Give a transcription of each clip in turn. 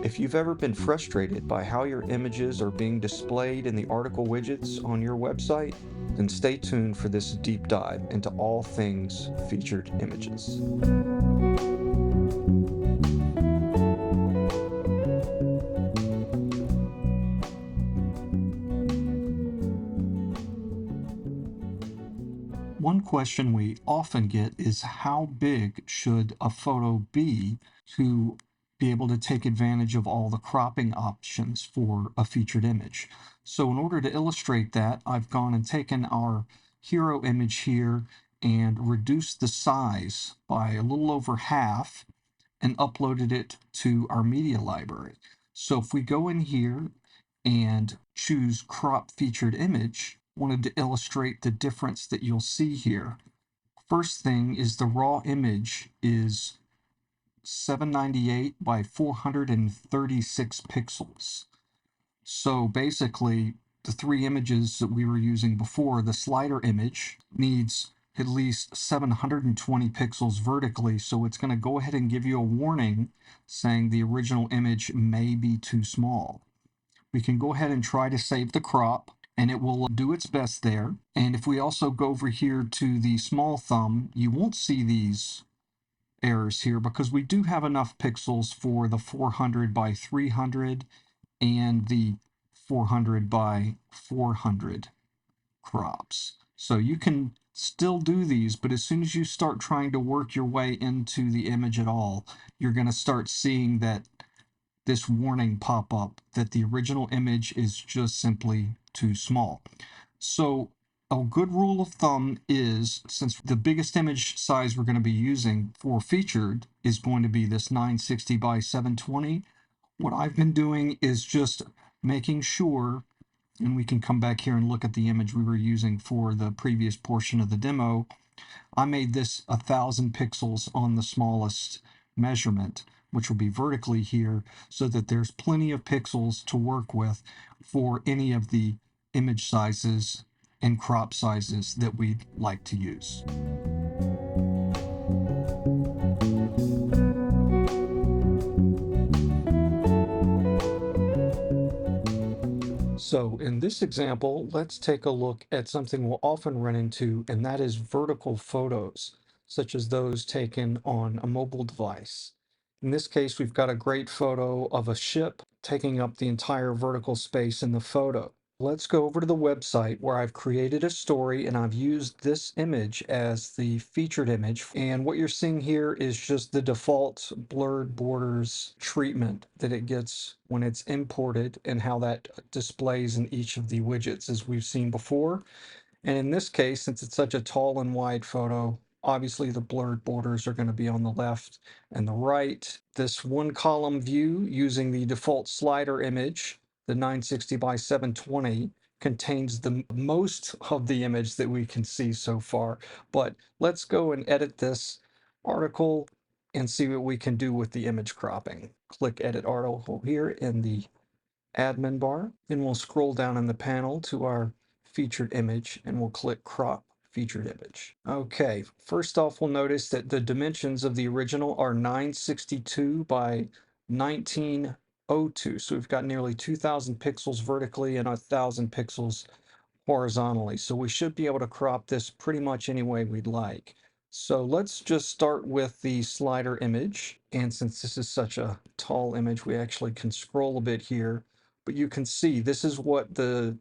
If you've ever been frustrated by how your images are being displayed in the article widgets on your website, then stay tuned for this deep dive into all things featured images. One question we often get is how big should a photo be to be able to take advantage of all the cropping options for a featured image? So in order to illustrate that, I've gone and taken our hero image here and reduced the size by a little over half and uploaded it to our media library. So if we go in here and choose crop featured image, wanted to illustrate the difference that you'll see here. First thing is the raw image is 798 by 436 pixels. So basically, the three images that we were using before, the slider image needs at least 720 pixels vertically, so it's going to go ahead and give you a warning saying the original image may be too small. We can go ahead and try to save the crop, and it will do its best there. And if we also go over here to the small thumb, you won't see these errors here because we do have enough pixels for the 400 by 300 and the 400 by 400 crops. So you can still do these, but as soon as you start trying to work your way into the image at all, you're going to start seeing that this warning pop up that the original image is just simply too small. So a good rule of thumb is, since the biggest image size we're going to be using for featured is going to be this 960 by 720, what I've been doing is just making sure, and we can come back here and look at the image we were using for the previous portion of the demo. I made this 1,000 pixels on the smallest measurement, which will be vertically here, so that there's plenty of pixels to work with for any of the image sizes and crop sizes that we'd like to use. So in this example, let's take a look at something we'll often run into, and that is vertical photos, such as those taken on a mobile device. In this case, we've got a great photo of a ship taking up the entire vertical space in the photo. Let's go over to the website where I've created a story and I've used this image as the featured image. And what you're seeing here is just the default blurred borders treatment that it gets when it's imported and how that displays in each of the widgets as we've seen before. And in this case, since it's such a tall and wide photo, obviously the blurred borders are going to be on the left and the right. This one column view using the default slider image, the 960 by 720, contains the most of the image that we can see so far. But let's go and edit this article and see what we can do with the image cropping. Click Edit Article here in the admin bar. Then we'll scroll down in the panel to our featured image and we'll click Crop Featured Image. Okay, first off, we'll notice that the dimensions of the original are 962 by 1902. So we've got nearly 2,000 pixels vertically and 1,000 pixels horizontally. So we should be able to crop this pretty much any way we'd like. So let's just start with the slider image. And since this is such a tall image, we actually can scroll a bit here. But you can see this is what the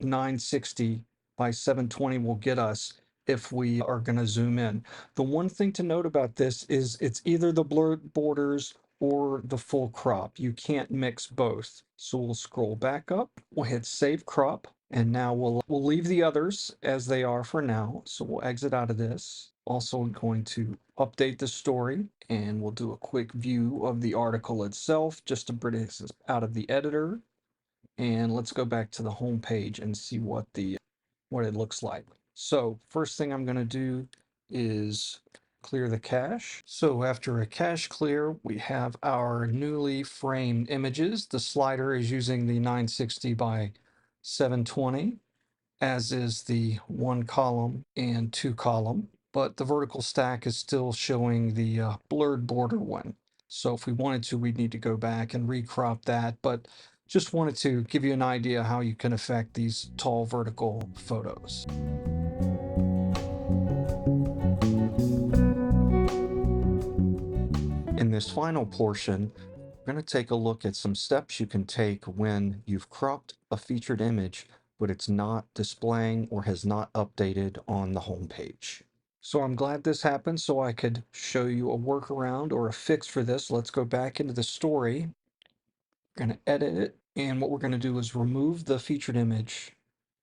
960 by 720 will get us if we are going to zoom in. The one thing to note about this is it's either the blurred borders or the full crop. You can't mix both. So we'll scroll back up, we'll hit Save Crop, and now we'll leave the others as they are for now. So we'll exit out of this. Also going to update the story, and we'll do a quick view of the article itself just to bring this out of the editor. And let's go back to the home page and see what it looks like. So first thing I'm going to do is clear the cache. So after a cache clear, we have our newly framed images. The slider is using the 960 by 720, as is the one column and two column, but the vertical stack is still showing the blurred border one. So if we wanted to, we'd need to go back and recrop that, but just wanted to give you an idea how you can affect these tall vertical photos. In this final portion, we're going to take a look at some steps you can take when you've cropped a featured image, but it's not displaying or has not updated on the home page. So I'm glad this happened so I could show you a workaround or a fix for this. Let's go back into the story. We're going to edit it, and what we're going to do is remove the featured image,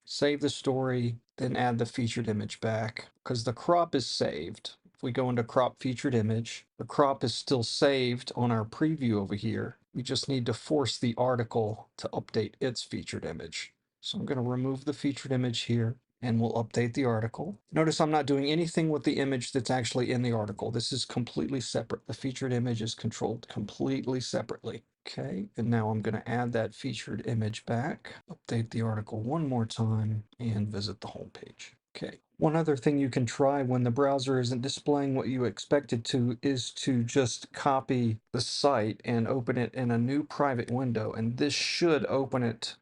save the story, then add the featured image back because the crop is saved. If we go into crop featured image, the crop is still saved on our preview over here. We just need to force the article to update its featured image. So I'm going to remove the featured image here and we'll update the article. Notice I'm not doing anything with the image that's actually in the article. This is completely separate. The featured image is controlled completely separately. Okay, and now I'm going to add that featured image back, update the article one more time, and visit the home page. Okay, one other thing you can try when the browser isn't displaying what you expect it to is to just copy the site and open it in a new private window, and this should open it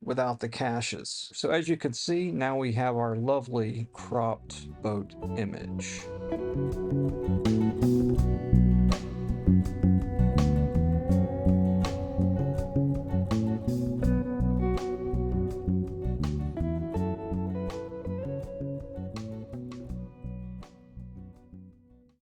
without the caches. So as you can see, now we have our lovely cropped boat image.